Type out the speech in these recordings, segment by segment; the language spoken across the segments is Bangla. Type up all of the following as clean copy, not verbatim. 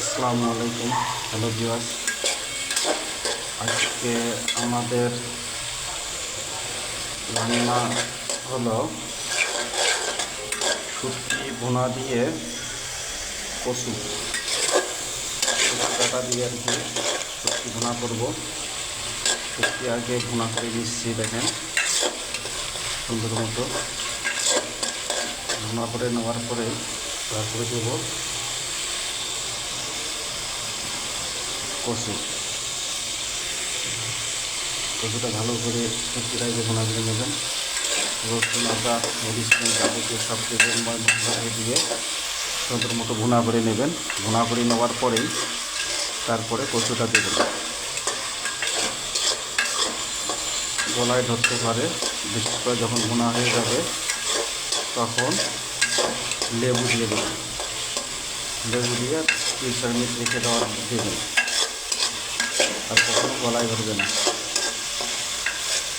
আসসালামু আলাইকুম। হ্যালো ভিউয়ার্স, আজকে আমাদের রান্না হলো শুটকি ভুনা দিয়ে কচু কাটা দিয়ে আর কি শুটকি ভুনা করবো। শুটকি আগে ভুনা করে নিচ্ছি, দেখেন সুন্দর মতো ভুনা করে নেওয়ার পরে তারপরে দেবো কচুটা ভালো করে শুটকিটা আগে ভুনা করে নেবেন। রসুন, আদা, মরিচ, যাবতীয় সব দেবেন, মশলা দিয়ে সুন্দর মতো ভুনা করে নেবেন। ভুনা করে নেওয়ার পরেই তারপরে কচুটা দেবেন। গলায় ধরতে পারে, বিশেষ করে যখন ভুনা হয়ে যাবে তখন লেবু দিয়ে দেবেন। লেবু দিয়ে 3-4 মিনিট রেখে দেওয়ার দেবেন, আর কখনো গলায় ধরবে না।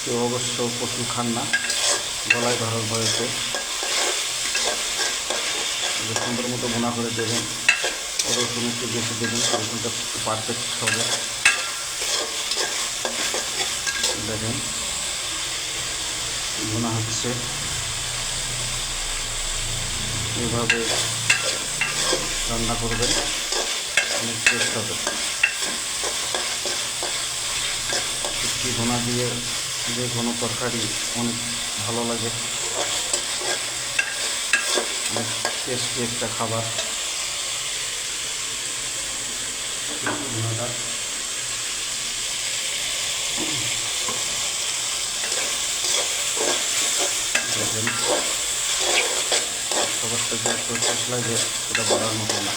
কেউ অবশ্য কচু খান না গলায় ধরার ভয়েতে। সুন্দর মতো ভুনা করে দেবেন। রসুন একটু বেশি দেবেন, রসুনটা একটু পারফেক্ট হবে। দেখেন ভুনা হচ্ছে, এভাবে রান্না করবেন, অনেক টেস্ট হবে। শুটকি ভুনা দিয়ে যে কোনো তরকারি অনেক ভালো লাগে, অনেক টেস্টি একটা খাবার শুটকি ভুনাটা। দেখেন খাবারটা যে এত টেস্ট লাগে সেটা বলার মতো না।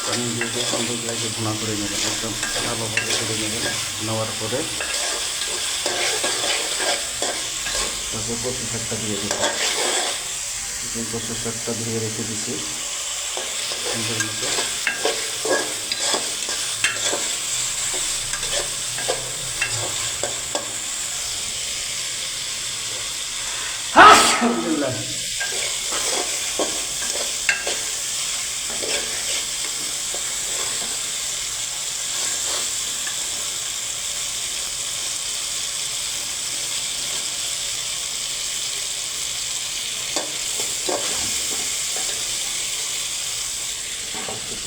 পানি দিয়ে সুন্দর করে ভুনা করে নেবেন, একদম ভালোভাবে করে নেবেন। নেওয়ার পরে তারপর কচু শাকটা দিয়ে দেবেন। কচু শাকটা ধুয়ে রেখে দিচ্ছি সুন্দর মতো। আলহামদুলিল্লাহ।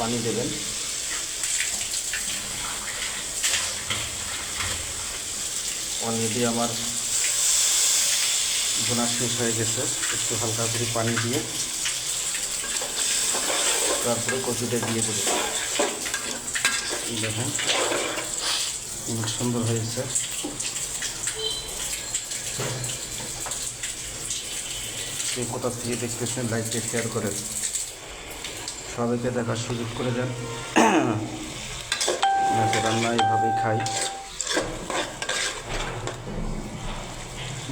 পানি দেবেন। অলরেডি আমার ভুনা শেষ হয়ে গেছে। একটু হালকা করে পানি দিয়ে তারপরে কচুটা দিয়ে দেবো। দেখেন অনেক সুন্দর হয়েছে। কে কোথা থেকে দেখতেছেন লাইকটা শেয়ার করেন, সবাইকে দেখার সুযোগ করে দেন। রান্না এইভাবেই খাই।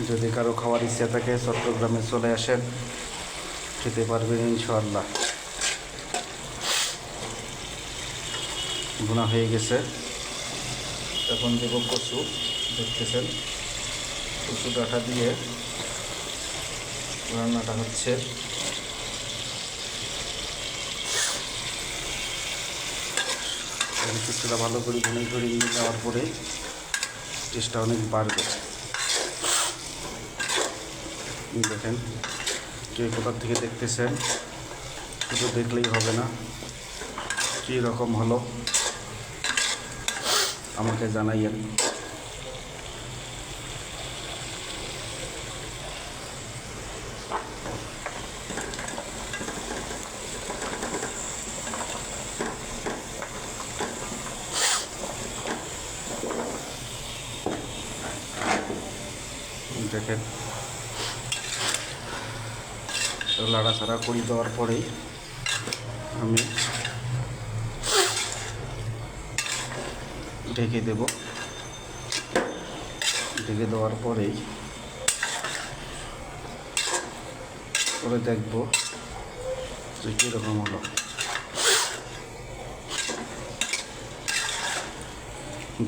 যদি কারো খাওয়ার ইচ্ছা থাকে চট্টগ্রামে চলে আসেন, খেতে পারবেন ইনশাআল্লাহ। ভুনা হয়ে গেছে, এখন দেব কচু। দেখতেছেন কচু ডাঁটা দিয়ে রান্নাটা হচ্ছে। কচুটা ভালো করে ভুনে করে নিয়ে যাওয়ার পরে টেস্টটা অনেক বাড়বে। দেখেন কে কোথা থেকে দেখতেছেন, শুধু দেখলেই হবে না, কী রকম হলো আমাকে জানাইয়েন। দেখেন লাড়াচাড়া করে দেওয়ার পরেই আমি ঢেকে দেব। ঢেকে দেওয়ার পরেই পরে দেখব যে কীরকম হলো।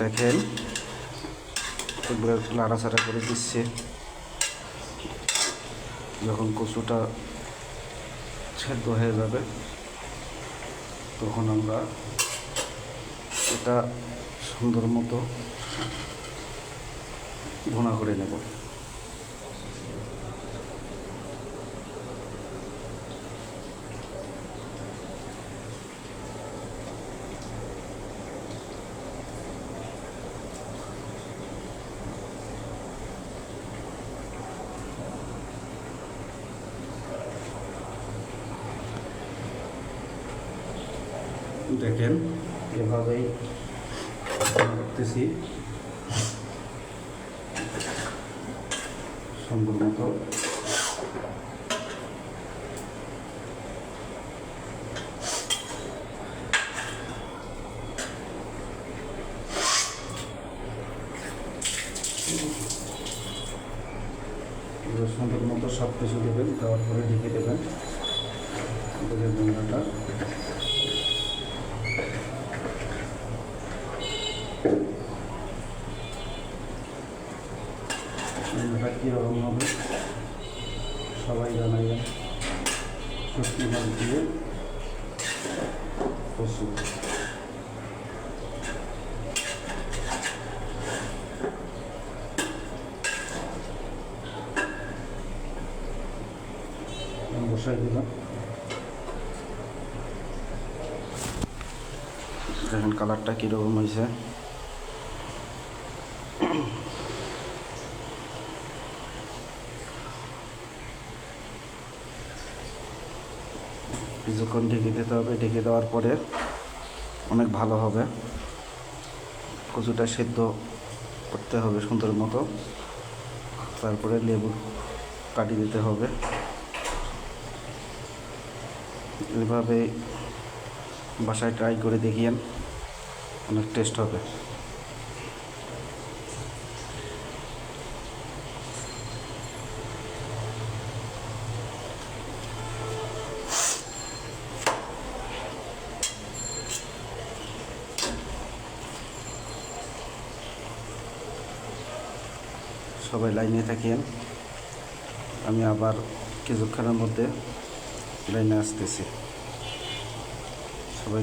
দেখেন একটু নাড়াচাড়া করে দিচ্ছে। যখন কচুটা সেদ্ধ হয়ে যাবে তখন আমরা এটা সুন্দর মতো ভুনা করে নেব। দেখেন এভাবেই করতেছি সুন্দর মতো। সুন্দর মতো সব কিছু দেবেন, দেওয়ার পরে ঢেকে দেবেন বোনাটা। বোনাটা কীরকম হবে সবাই জানাবেন। শুটকি মাছ দিয়ে কচু বসাই দিলাম। দেখেন কালারটা কীরকম হয়েছে। কিছুক্ষণ ঢেকে দিতে হবে, ঢেকে দেওয়ার পরে অনেক ভালো হবে। কচুটা সেদ্ধ করতে হবে সুন্দর মতো, তারপরে লেবু কাটিয়ে দিতে হবে। এভাবে বাসায় ট্রাই করে দেখিয়েন, অনেক টেস্ট হবে। সবাই লাইনে থাকিয়েন, আমি আবার কিছুক্ষণের মধ্যে লাইনে আসতেছি। সবাই